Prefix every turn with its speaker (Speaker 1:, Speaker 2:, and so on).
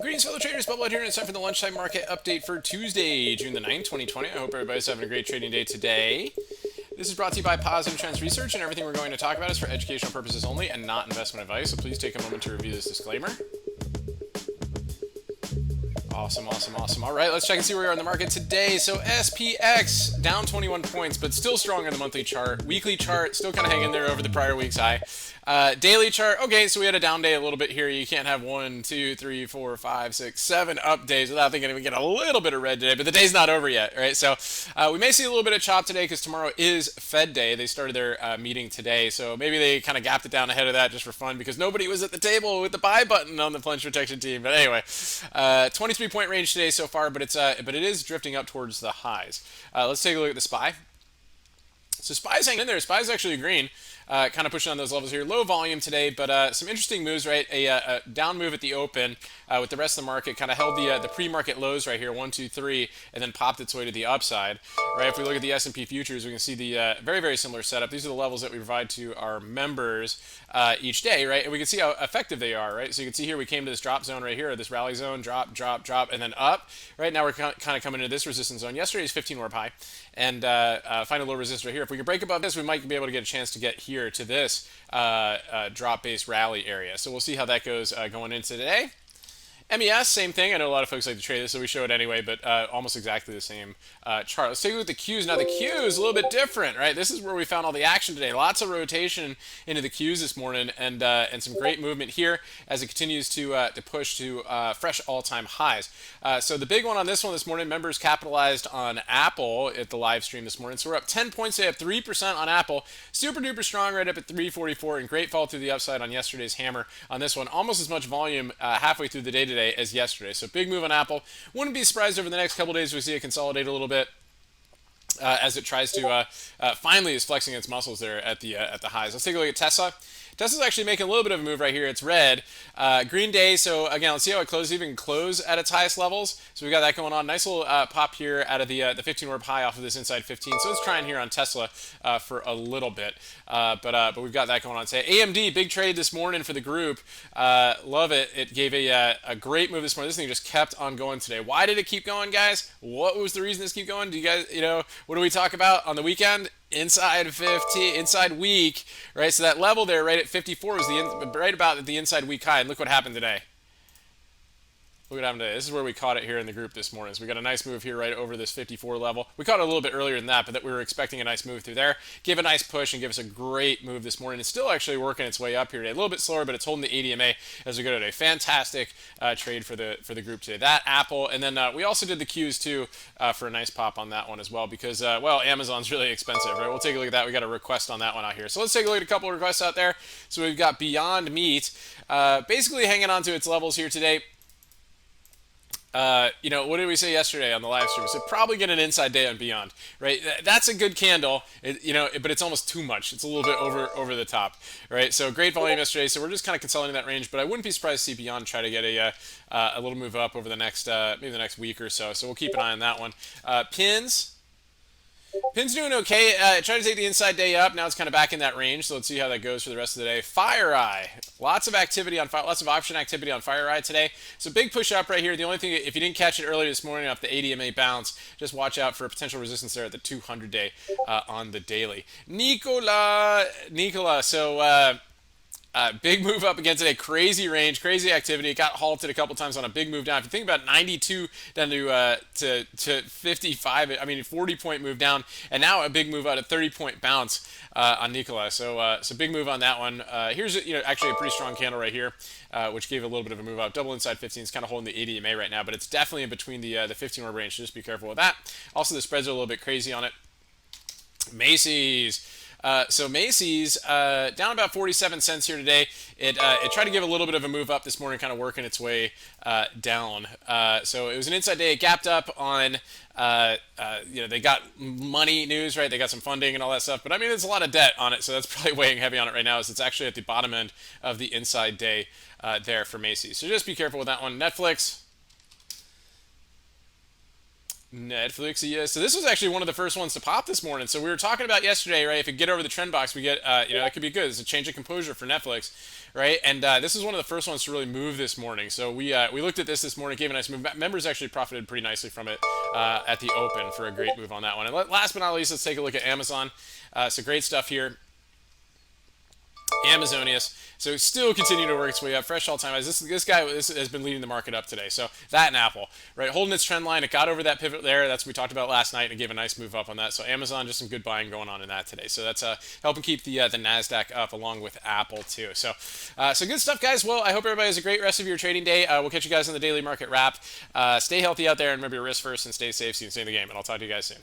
Speaker 1: Greetings, fellow traders. Bubble out here, and it's time for the lunchtime market update for Tuesday, June the 9th, 2020. I hope everybody's having a great trading day today. This is brought to you by Positive Trends Research, and everything we're going to talk about is for educational purposes only and not investment advice, so please take a moment to review this disclaimer. Awesome. All right, let's check and see where we are in the market today. So SPX down 21 points, but still strong on the monthly chart. Weekly chart still kind of hanging there over the prior week's high. Daily chart, okay, so we had a down day a little bit here. You can't have 1, 2, 3, 4, 5, 6, 7 up days without thinking we get a little bit of red today, but the day's not over yet, right? So we may see a little bit of chop today because tomorrow is Fed Day. They started their meeting today, so maybe they kind of gapped it down ahead of that just for fun because nobody was at the table with the buy button on the plunge protection team. But anyway, 23-point range today so far, but it is drifting up towards the highs. Let's take a look at the SPY. So SPY's hanging in there. SPY's actually green. Kind of pushing on those levels here. Low volume today, but some interesting moves, right? A down move at the open with the rest of the market. Kind of held the pre-market lows right here, 1, 2, 3, and then popped its way to the upside. Right? If we look at the S&P futures, we can see the very, very similar setup. These are the levels that we provide to our members each day, right? And we can see how effective they are, right? So you can see here we came to this drop zone right here, this rally zone, drop, and then up. Right now we're kind of coming into this resistance zone. Yesterday's 15-warp high, and find a low resistance right here. If we can break above this, we might be able to get a chance to get here to this drop-based rally area. So we'll see how that goes going into today. MES, same thing. I know a lot of folks like to trade this, so we show it anyway, but almost exactly the same chart. Let's take a look at the Qs. Now, the Q is a little bit different, right? This is where we found all the action today. Lots of rotation into the Qs this morning, and some great movement here as it continues to push to fresh all-time highs. So the big one on this one this morning, members capitalized on Apple at the live stream this morning. So we're up 10 points today, up 3% on Apple. Super duper strong, right up at 344, and great fall through the upside on yesterday's hammer on this one. Almost as much volume halfway through the day today as yesterday. So big move on Apple. Wouldn't be surprised over the next couple days we see it consolidate a little bit as it tries to finally is flexing its muscles there at the highs. Let's take a look at Tesla. Tesla's actually making a little bit of a move right here. It's red. Green day, so again, let's see how it closes. Even close at its highest levels. So we got that going on. Nice little pop here out of the 15-warp high off of this inside 15. So let's try in here on Tesla for a little bit. But we've got that going on today. AMD, big trade this morning for the group. Love it. It gave a great move this morning. This thing just kept on going today. Why did it keep going, guys? What was the reason this keep going? Do you guys, what do we talk about on the weekend? Inside 50, inside week, right? So that level there, right at 54, was right about the inside week high. And look what happened today. Look what happened today. This is where we caught it here in the group this morning. So we got a nice move here right over this 54 level. We caught it a little bit earlier than that, but we were expecting a nice move through there. Give a nice push and give us a great move this morning. It's still actually working its way up here today. A little bit slower, but it's holding the ADMA as we go today. Fantastic trade for the group today. That, Apple, and then we also did the Qs too for a nice pop on that one as well because, well, Amazon's really expensive, right? We'll take a look at that. We got a request on that one out here. So let's take a look at a couple of requests out there. So we've got Beyond Meat basically hanging on to its levels here today. What did we say yesterday on the live stream? So probably get an inside day on Beyond, right? That's a good candle, but it's almost too much. It's a little bit over the top, right? So great volume yesterday. So we're just kind of consolidating that range, but I wouldn't be surprised to see Beyond try to get a little move up over the next maybe the next week or so. So we'll keep an eye on that one. Pin's doing okay. Trying to take the inside day up. Now it's kind of back in that range. So let's see how that goes for the rest of the day. FireEye. Lots of option activity on FireEye today. So big push up right here. The only thing, if you didn't catch it earlier this morning off the ADMA bounce, just watch out for a potential resistance there at the 200-day on the daily. Nikola. So big move up again today. Crazy range, crazy activity. It got halted a couple times on a big move down. If you think about 92 down to 55, 40-point move down, and now a big move out, a 30-point bounce on Nikola. So big move on that one. Here's actually a pretty strong candle right here, which gave a little bit of a move up. Double inside 15 is kind of holding the ADMA right now, but it's definitely in between the 15-hour range. So just be careful with that. Also, the spreads are a little bit crazy on it. Macy's. So Macy's down about 47 cents here today. It tried to give a little bit of a move up this morning, kind of working its way down. So it was an inside day. It gapped up on, they got money news, right? They got some funding and all that stuff. But I mean, there's a lot of debt on it, so that's probably weighing heavy on it right now. As it's actually at the bottom end of the inside day there for Macy's. So just be careful with that one. Netflix. Netflix, yeah. So this was actually one of the first ones to pop this morning. So we were talking about yesterday, right? If you get over the trend box, we get, that could be good. It's a change of composure for Netflix, right? And this is one of the first ones to really move this morning. So we looked at this morning, gave a nice move. Members actually profited pretty nicely from it at the open for a great move on that one. And last but not least, let's take a look at Amazon. So great stuff here. Amazonius. So still continuing to work its way up. Fresh all-time highs. This guy has been leading the market up today. So that and Apple, right? Holding its trend line. It got over that pivot there. That's what we talked about last night, and it gave a nice move up on that. So Amazon, just some good buying going on in that today. So that's helping keep the Nasdaq up along with Apple too. So good stuff, guys. Well, I hope everybody has a great rest of your trading day. We'll catch you guys in the daily market wrap. Stay healthy out there, and remember your risk first, and stay safe. See you in the game, and I'll talk to you guys soon.